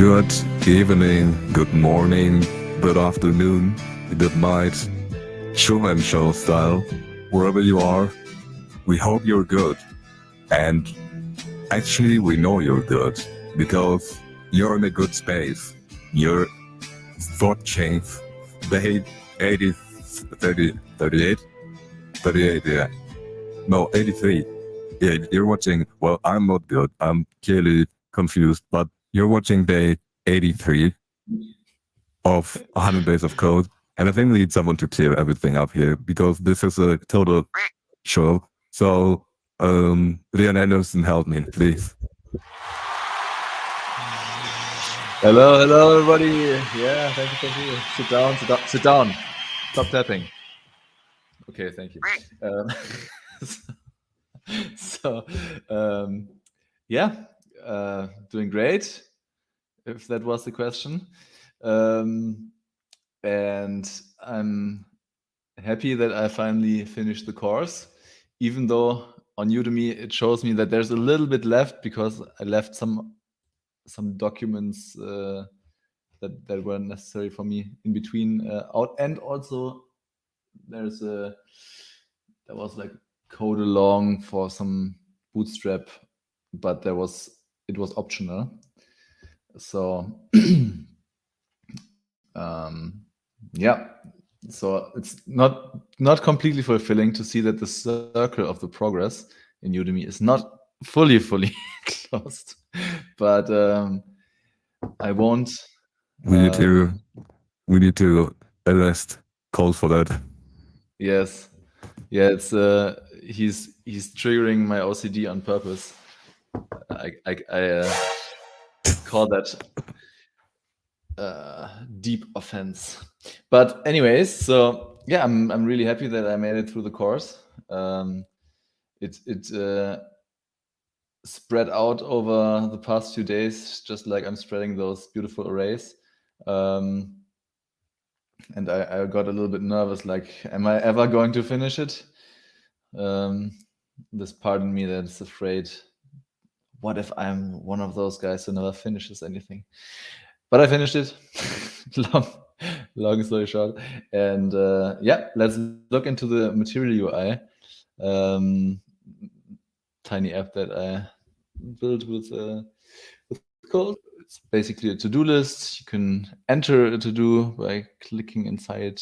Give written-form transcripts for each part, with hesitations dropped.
Good evening, good morning, good afternoon, good night, show and show style, wherever you are. We hope you're good. And actually, we know you're good because you're in a good space. Your thought change, the 80, 30, 38, 38, yeah. No, 83. Yeah, you're watching, well, I'm not good. I'm clearly confused, but you're watching day 83 of 100 days of code. And I think we need someone to clear everything up here because this is a total show. So, Leon Andersen, help me, please. Hello, everybody. Yeah, thank you. Sit down, sit down. Stop tapping. Okay, thank you. So, yeah, doing great, if that was the question. And I'm happy that I finally finished the course, even though on Udemy it shows me that there's a little bit left because I left some documents that were necessary for me in between out, and also there was like code along for some bootstrap, but it was optional. So yeah, so it's not completely fulfilling to see that the circle of the progress in Udemy is not fully closed, but I won't. We need to arrest calls for that. Yes, yeah, it's he's triggering my OCD on purpose. I call that deep offense. But anyways, so yeah, I'm really happy that I made it through the course. It spread out over the past few days, just like I'm spreading those beautiful arrays. And I got a little bit nervous, like, am I ever going to finish it? This part in me that's afraid, what if I'm one of those guys who never finishes anything? But I finished it. long story short. And yeah, let's look into the Material UI. Tiny app that I built with code. It's basically a to-do list. You can enter a to-do by clicking inside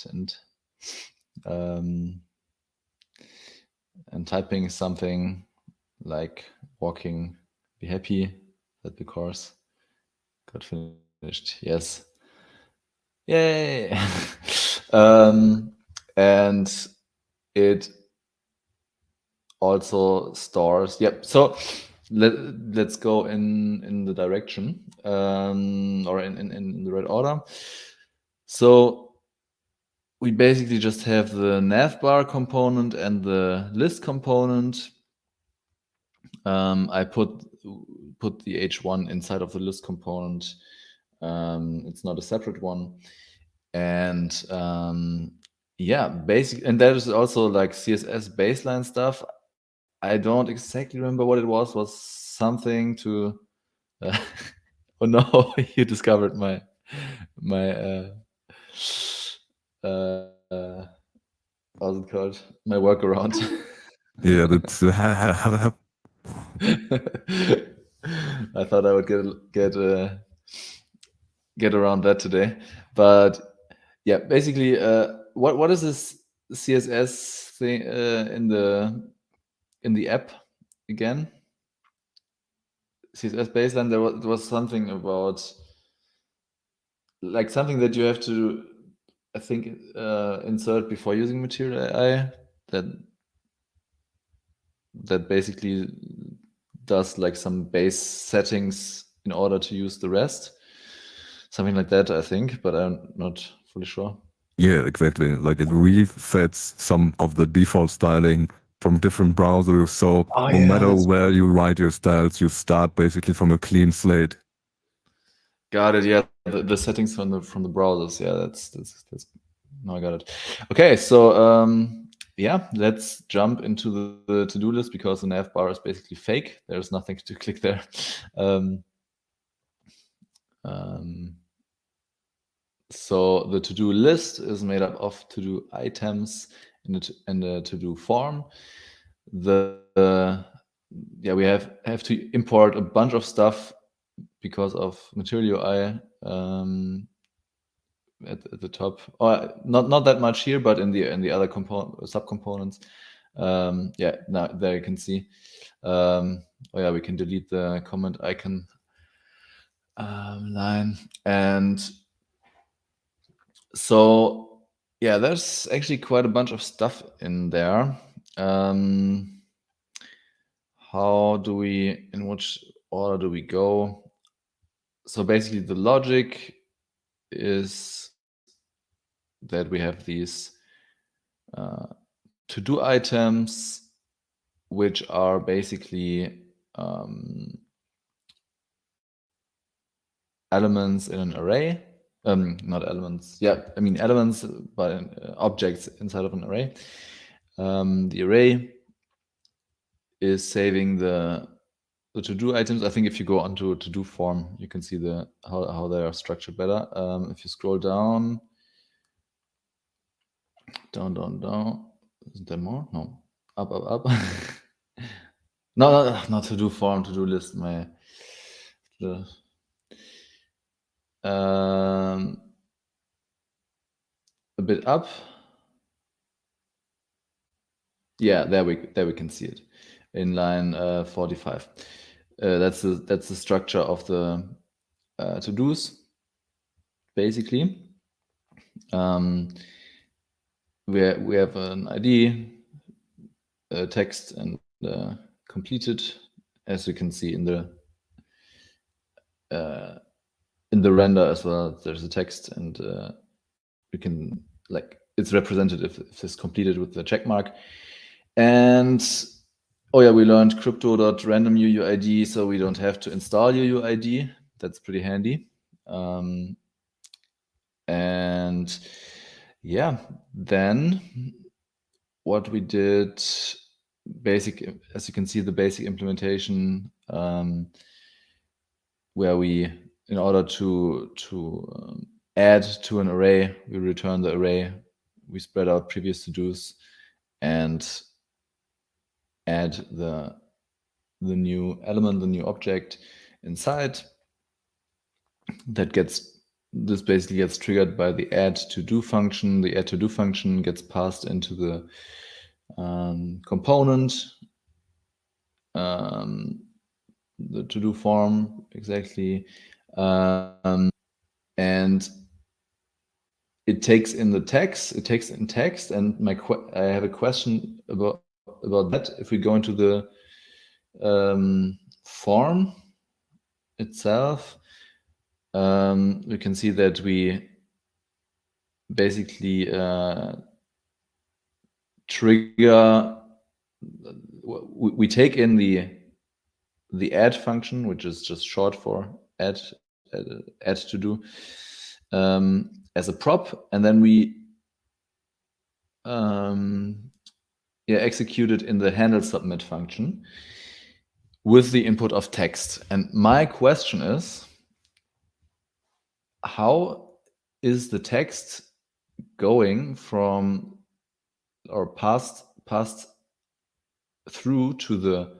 and typing something like walking, be happy that the course got finished. Yes. Yay. And it also stores. Yep. So let's go in the direction or in the right order. So we basically just have the navbar component and the list component. I put the h1 inside of the list component. It's not a separate one. And yeah, basic, and there is also like CSS baseline stuff. I don't exactly remember what it was. Was something to oh no, you discovered my how's it called, my workaround. Yeah, that's. I thought I would get around that today, but yeah, basically, what is this CSS thing in the app again? CSS baseline. There was something about like something that you have to, I think, insert before using Material AI that basically does like some base settings in order to use the rest. Something like that, I think, but I'm not fully sure. Yeah, exactly. Like it resets some of the default styling from different browsers. So no matter where you write your styles, you start basically from a clean slate. Got it. Yeah, the settings from the browsers. Yeah, that's now I got it. Okay, so yeah, let's jump into the to-do list because the nav bar is basically fake. There's nothing to click there. So the to-do list is made up of to-do items and a to-do form. Yeah, we have to import a bunch of stuff because of Material UI at the top. Or not that much here, but in the other subcomponents. Yeah, now there you can see. Oh yeah, we can delete the comment icon line. And so yeah, there's actually quite a bunch of stuff in there. In which order do we go? So basically the logic is that we have these to-do items, which are basically elements in an array. Not elements. Yeah, I mean elements, but objects inside of an array. The array is saving the to-do items. I think if you go onto a to-do form, you can see how they are structured better. If you scroll down, isn't there more? No, up. No, not to-do form, to-do list. A bit up. Yeah, there we can see it in line 45. That's the structure of the to-dos, basically. We have an ID, text, and completed, as you can see in the render as well. There's a text, and we can it's represented if it's completed with the check mark. And oh yeah, we learned crypto.random UUID, so we don't have to install UUID. That's pretty handy. And yeah, then what we did, as you can see, the basic implementation, where we, in order to add to an array, we return the array, we spread out previous to-dos, and add the new element, the new object inside. This basically gets triggered by the add to do function. The add to do function gets passed into the component, the to do form exactly, and it takes in the text. It takes in text, and I have a question about that. If we go into the form itself, we can see that we basically trigger. We take in the add function, which is just short for add to do, as a prop, and then we execute it in the handle submit function with the input of text. And my question is, how is the text going from or passed through to the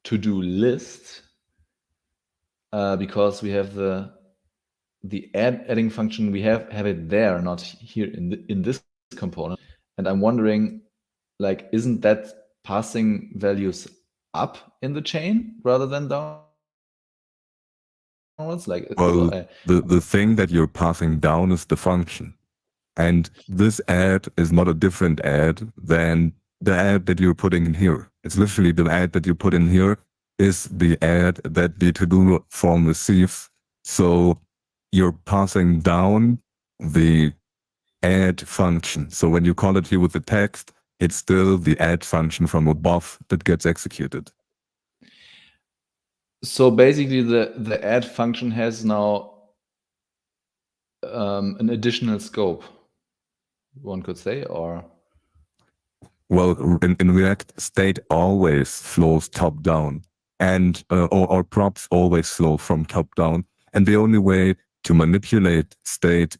to-do list, because we have the adding function, we have it there, not here in this component. And I'm wondering, isn't that passing values up in the chain rather than downwards? Well, the thing that you're passing down is the function. And this add is not a different add than the add that you're putting in here. It's literally the add that you put in here is the add that the to-do form receives. So you're passing down the add function. So when you call it here with the text, it's still the add function from above that gets executed. So basically the add function has now an additional scope, one could say, or? Well, in React, state always flows top down, and or props always flow from top down. And the only way to manipulate state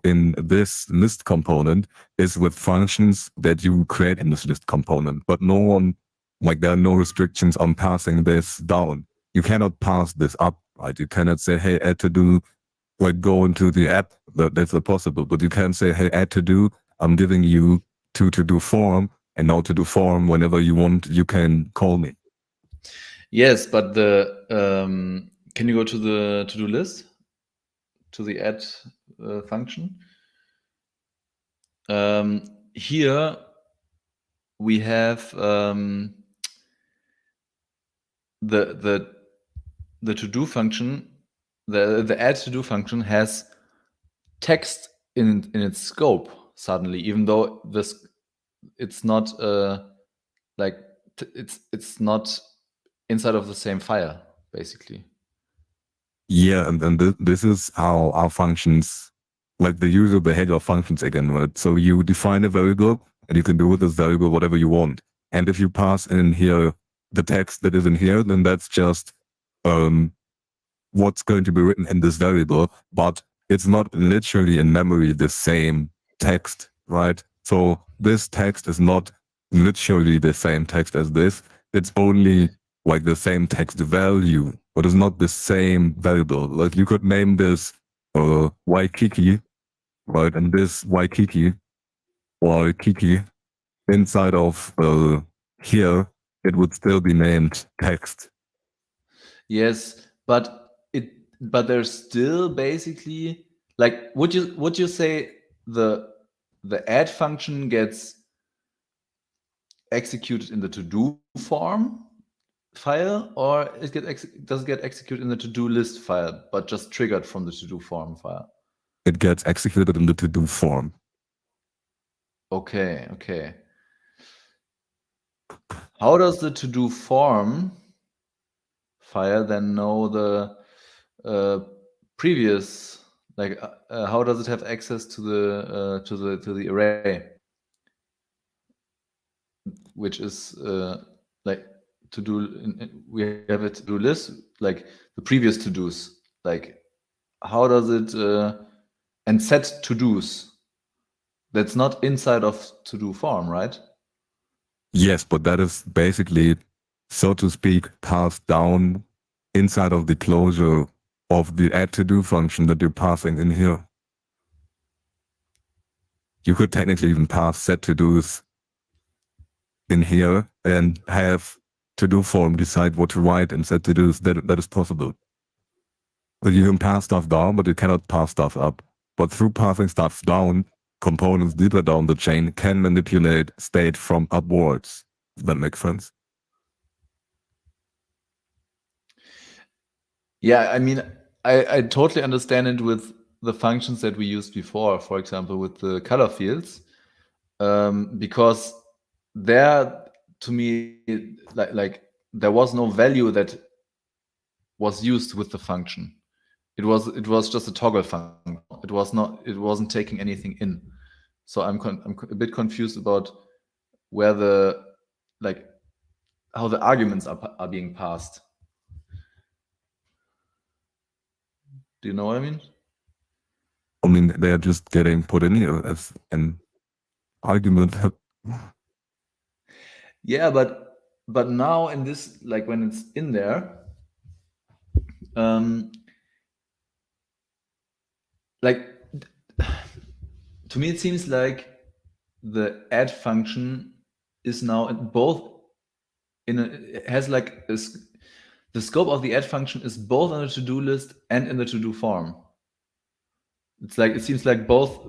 in this list component is with functions that you create in this list component. But no one, like there are no restrictions on passing this down. You cannot pass this up, right? You cannot say, hey, add to do, like go into the app. That's not possible. But you can say, hey, add to do. I'm giving you to do form, and now to do form whenever you want, you can call me. Yes, but the can you go to the to-do list, to the add function? Here we have the to-do function. The add to-do function has text in its scope suddenly, even though this it's not like it's not inside of the same file, basically. Yeah, and this is how our functions, like the user behavior functions again, right? So you define a variable, and you can do with this variable whatever you want. And if you pass in here the text that is in here, then that's just what's going to be written in this variable, but it's not literally in memory the same text, right? So this text is not literally the same text as this. It's only like the same text value, but it's not the same variable. Like you could name this Waikiki, right? And this Waikiki or Kiki inside of here, it would still be named text. Yes, but there's still basically, like, would you say the add function gets executed in the to-do form file, or does it get executed in the to-do list file, but just triggered from the to-do form file? It gets executed in the to-do form. Okay. How does the to-do form file then know the previous, like how does it have access to the array, which is like to do, we have a to-do list, like the previous to-dos, like how does it and set to-dos, that's not inside of to-do form, right? Yes, but that is basically, so to speak, passed down inside of the closure of the add to do function that you're passing in here. You could technically even pass set to do's in here and have to do form decide what to write and set to do's. That is possible. But you can pass stuff down, but you cannot pass stuff up. But through passing stuff down, components deeper down the chain can manipulate state from upwards. Does that make sense? Yeah, I mean, I totally understand it with the functions that we used before, for example, with the color fields, because there, to me, like there was no value that was used with the function. It was just a toggle function. It wasn't taking anything in. So I'm a bit confused about where the, like, how the arguments are being passed. Do you know what I mean? I mean, they are just getting put in here as an argument. Yeah, but now in this, like when it's in there, like to me it seems like the add function is now it has like the scope of the add function is both on the to-do list and in the to-do form. It's like, it seems like both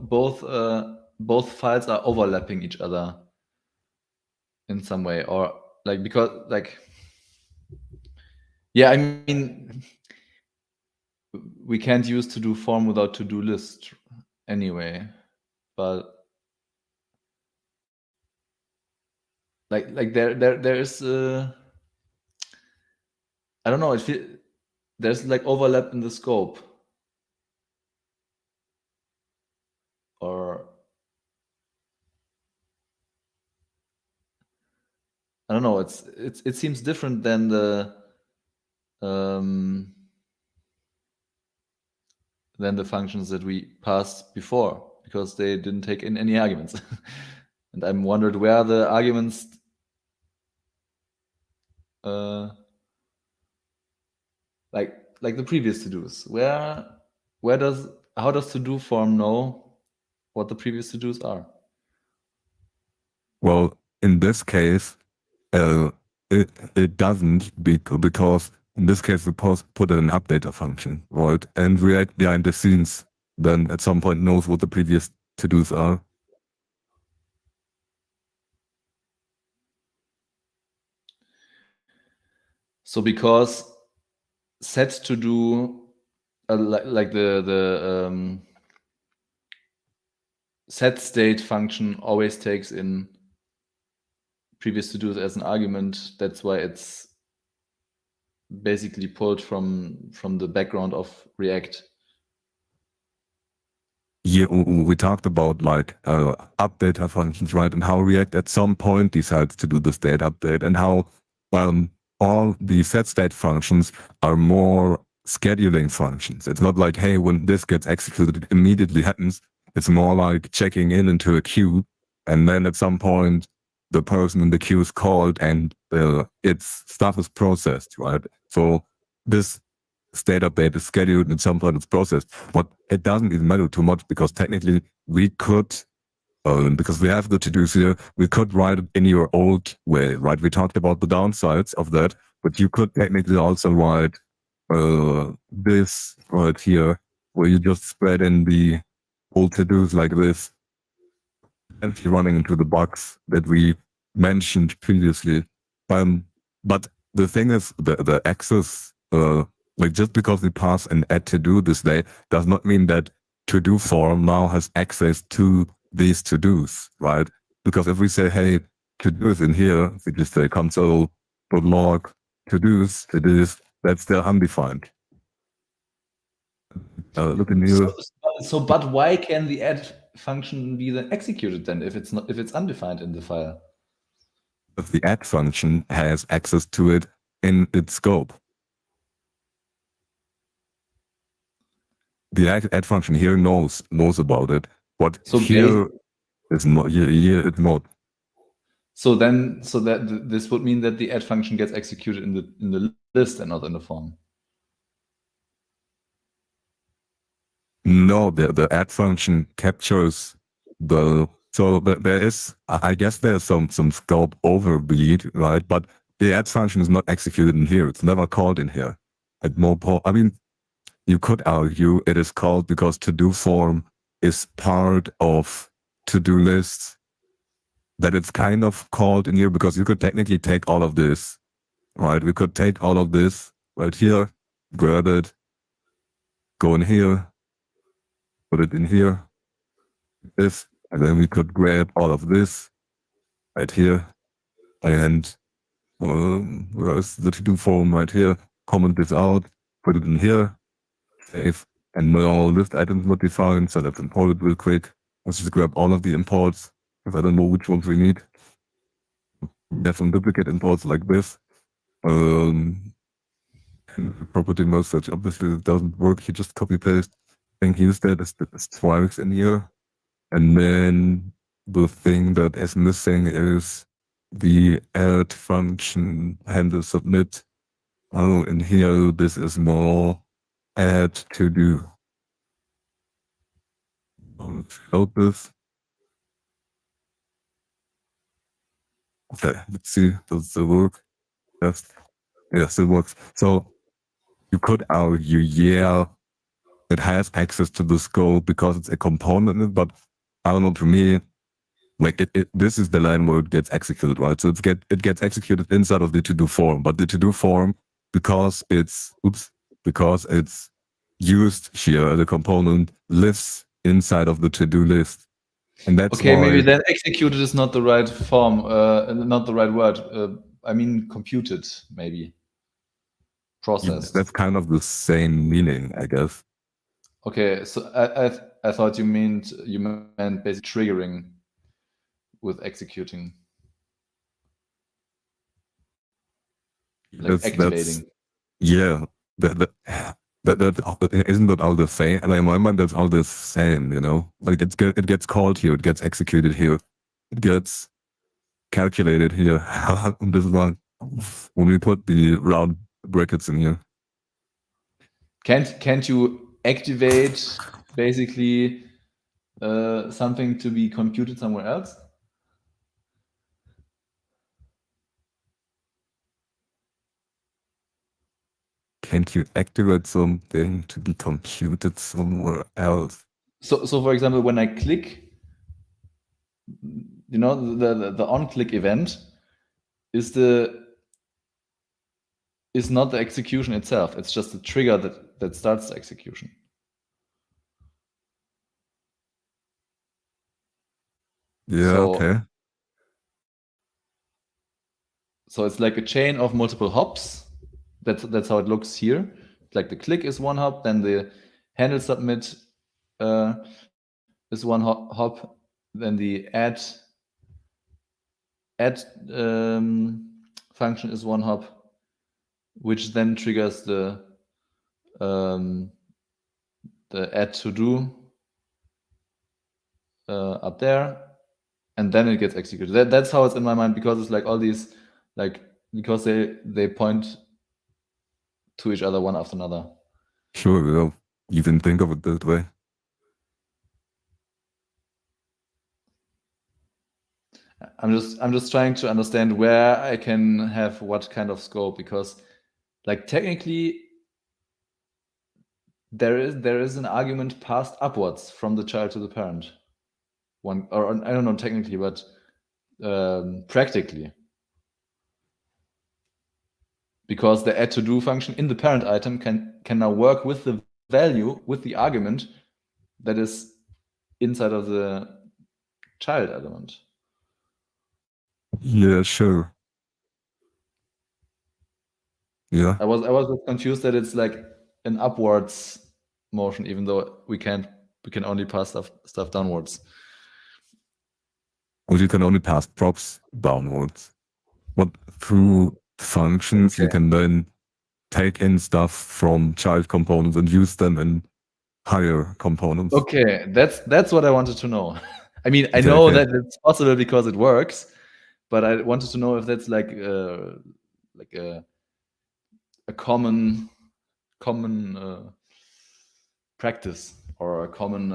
files are overlapping each other in some way, or like, because like, yeah, I mean, we can't use to-do form without to-do list anyway, but like there is I don't know, there's like overlap in the scope, or I don't know, it seems different than the than the functions that we passed before because they didn't take in any arguments. And I'm wondered where the arguments like the previous to-dos. How does to-do form know what the previous to-dos are? Well, in this case, it doesn't because in this case we put an updater function, right? And React behind the scenes then at some point knows what the previous to-dos are. So because set to do like the set state function always takes in previous to-dos as an argument. That's why it's basically pulled from the background of React. Yeah, we talked about like updater functions, right? And how React at some point decides to do the state update, and how all the set state functions are more scheduling functions. It's not like, hey, when this gets executed, it immediately happens. It's more like checking in into a queue, and then at some point, the person in the queue is called and its stuff is processed, right? So this state update is scheduled and at some point it's processed. But it doesn't even matter too much because technically we could, because we have the to-dos here, we could write it in your old way, right? We talked about the downsides of that, but you could technically also write this right here, where you just spread in the old to-dos like this, and you're running into the bugs that we mentioned previously. But the thing is, the access, like just because we pass an add to do this way, does not mean that to do form now has access to these to dos, right? Because if we say, hey, to do is in here, if we just say console.log to dos, it is, that's still undefined. Look in here. But why can the add function be then executed then if it's undefined in the file? If the add function has access to it in its scope. The add function here knows about it, but So here it's not. Here it's not. So that this would mean that the add function gets executed in the list and not in the form. No, the add function captures the. So there is, I guess there's some scope overbleed, right? But the add function is not executed in here. It's never called in here. At more I mean, you could argue it is called because to-do form is part of to-do lists, that it's kind of called in here because you could technically take all of this, right? We could take all of this right here, grab it, go in here, put it in here, this, and then we could grab all of this right here, and where's the to-do form right here, comment this out, put it in here, save, and now list items not defined, so let's import it real quick. Let's just grab all of the imports, because I don't know which ones we need. We have some duplicate imports like this. Property message, obviously it doesn't work. You just copy paste. Thing use that is twice in here. And then the thing that is missing is the add function handle submit. Oh, in here, this is more add to do. Load this. Okay, let's see. Does it work? Yes, it works. So you could argue, yeah, it has access to the scope because it's a component, but I don't know, to me, like this is the line where it gets executed, right? So it gets executed inside of the to-do form, but the to-do form, because it's used here as a component, lives inside of the to-do list. And that's okay, why, maybe then executed is not the right form, not the right word. I mean computed, maybe. Processed. That's kind of the same meaning, I guess. Okay, so I thought you meant basically triggering with executing. Like activating. Yeah. that isn't that all the same? Like in my mind, that's all the same. Like it gets called here, it gets executed here, it gets calculated here. This is one when we put the round brackets in here. Can't you activate basically something to be computed somewhere else? Can't you activate something to be computed somewhere else? So for example, when I click, the on click event is not the execution itself. It's just the trigger that starts the execution. Yeah, okay. So it's like a chain of multiple hops. That's how it looks here. Like the click is one hop, then the handle submit is one hop, then the add function is one hop, which then triggers the add to do up there, and then it gets executed. That's how it's in my mind, because it's like all these, like, because they point to each other one after another. Sure, yeah. You can think of it that way. I'm just trying to understand where I can have what kind of scope, because like technically there is an argument passed upwards from the child to the parent. One, or I don't know technically, but practically, because the add to do function in the parent item can now work with the value, with the argument that is inside of the child element. Yeah, sure. Yeah. I was just confused that it's like an upwards motion, even though we can only pass stuff downwards. Or you can only pass props downwards. But through functions, you can then take in stuff from child components and use them in higher components. Okay, that's what I wanted to know. I mean, I Okay, know okay. that it's possible because it works, but I wanted to know if that's like a common practice, or a common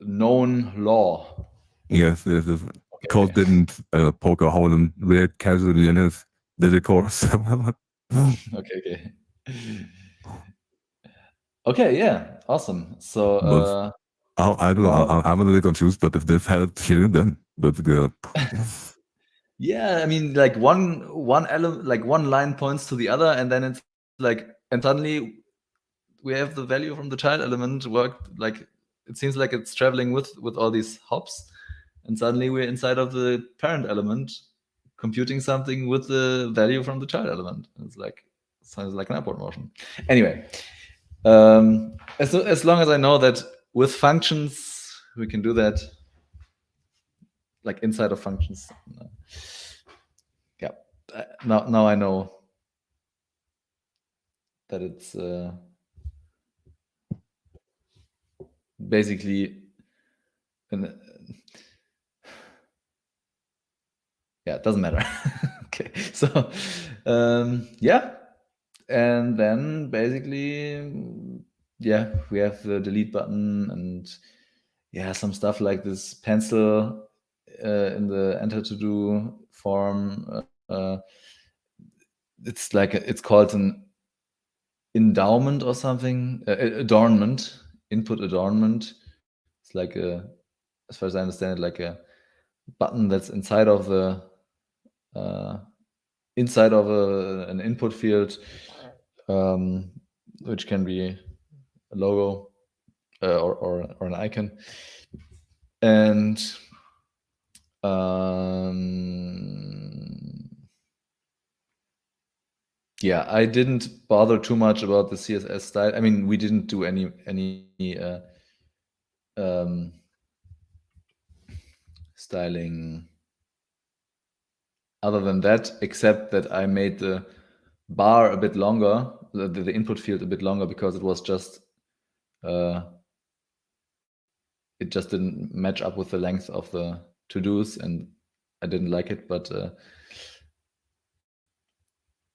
known law. Yes, Code didn't poke a hole in React casually in his little course. Okay. Okay, yeah, awesome. So But I don't know. I'm a little confused, but if this helped you, then that's good. yeah, I mean, like one element, like one line points to the other, and then it's like, and suddenly we have the value from the child element worked, like it seems like it's traveling with all these hops, and suddenly we're inside of the parent element computing something with the value from the child element. It's like, sounds like an upward motion. Anyway, as long as I know that with functions we can do that, like inside of functions. Yeah, now I know that it's basically yeah, it doesn't matter. Okay, so yeah, and then basically, yeah, we have the delete button, and yeah, some stuff like this pencil in the enter to do form. It's like it's called an endowment or something, adornment, input adornment. It's like as far as I understand it, like a button that's inside of the an input field, which can be a logo or an icon. And yeah, I didn't bother too much about the CSS style. I mean, we didn't do any styling other than that, except that I made the bar a bit longer the input field a bit longer because it was just it just didn't match up with the length of the to-dos, and I didn't like it. But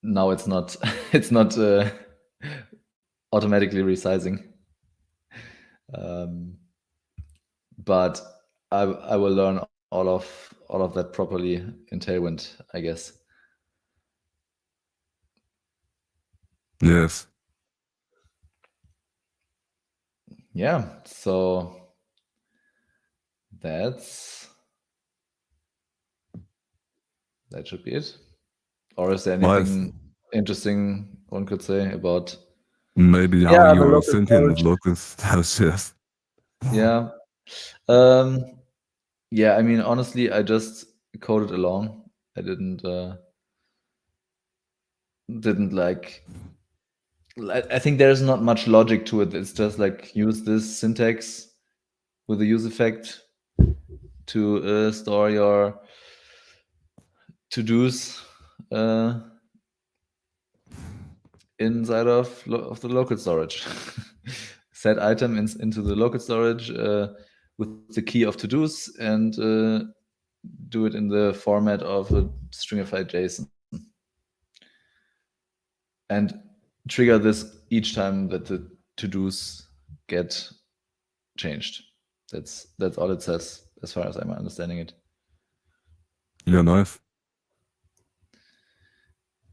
now it's not it's not automatically resizing. But I will learn all of that properly in Tailwind, I guess. Yes. Yeah, so that should be it. Or is there anything interesting one could say about maybe how you're thinking with local styles? Yes. Yeah. Yeah, I mean, honestly, I just coded along. I didn't like. I think there's not much logic to it. It's just like use this syntax with a use effect to store your to-dos inside of the local storage. Set item into the local storage with the key of to-dos, and do it in the format of a stringified JSON, and trigger this each time that the to-dos get changed. That's all it says, as far as I'm understanding it. Yeah, nice.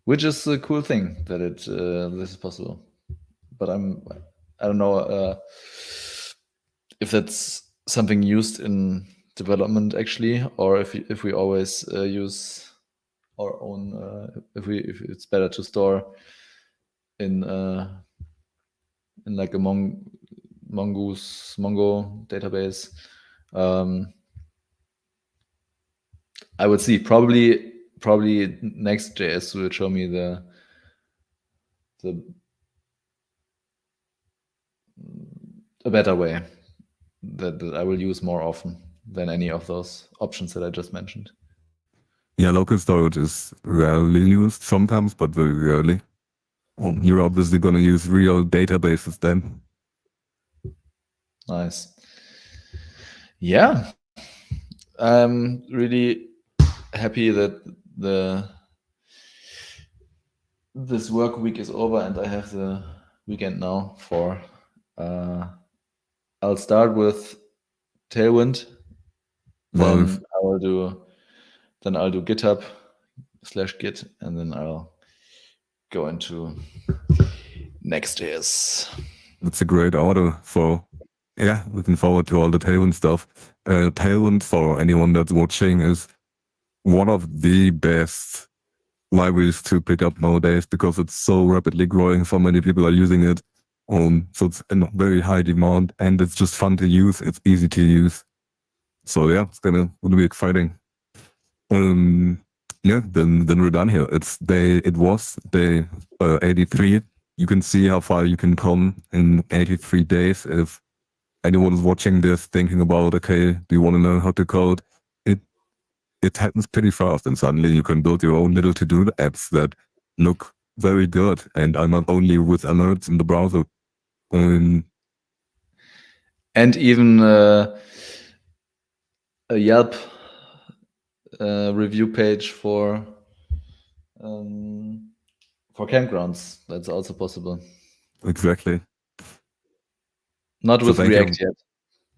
Which is a cool thing that this is possible. But I don't know if that's something used in development actually, or if we always use our own. If it's better to store in like a Mongo database. I would see. Probably Next.js will show me the a better way that I will use more often than any of those options that I just mentioned. Yeah, local storage is rarely used sometimes, but very rarely. You're obviously going to use real databases then. Nice. Yeah. I'm really happy that this work week is over and I have the weekend now for I'll start with Tailwind, then I'll do GitHub/Git, and then I'll go into Next.js. That's a great order. So yeah, looking forward to all the Tailwind stuff. Tailwind, for anyone that's watching, is one of the best libraries to pick up nowadays because it's so rapidly growing. So many people are using it. So it's in very high demand, and it's just fun to use. It's easy to use. So yeah, it's gonna be exciting. Yeah, then we're done here. It was day 83. You can see how far you can come in 83 days. If anyone's watching this thinking about, okay, do you want to learn how to code? It happens pretty fast, and suddenly you can build your own little to-do apps that look very good and are not only with alerts in the browser. And even a Yelp review page for campgrounds. That's also possible. Exactly. Not with React yet,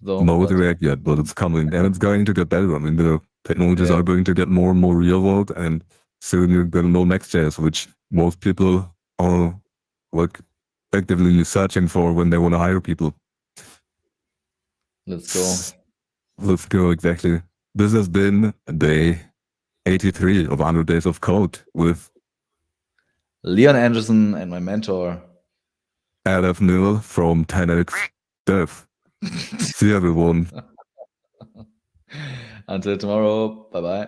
though. No, with React yet, but it's coming, and it's going to get better. I mean, the technologies are going to get more and more real world, and soon you're going to know Next.js, which most people are like actively searching for when they want to hire people. Let's go. Let's go, exactly. This has been day 83 of 100 Days of Code with Leon Andersen and my mentor, Adolf Newell from 10x Dev. See everyone. Until tomorrow. Bye-bye.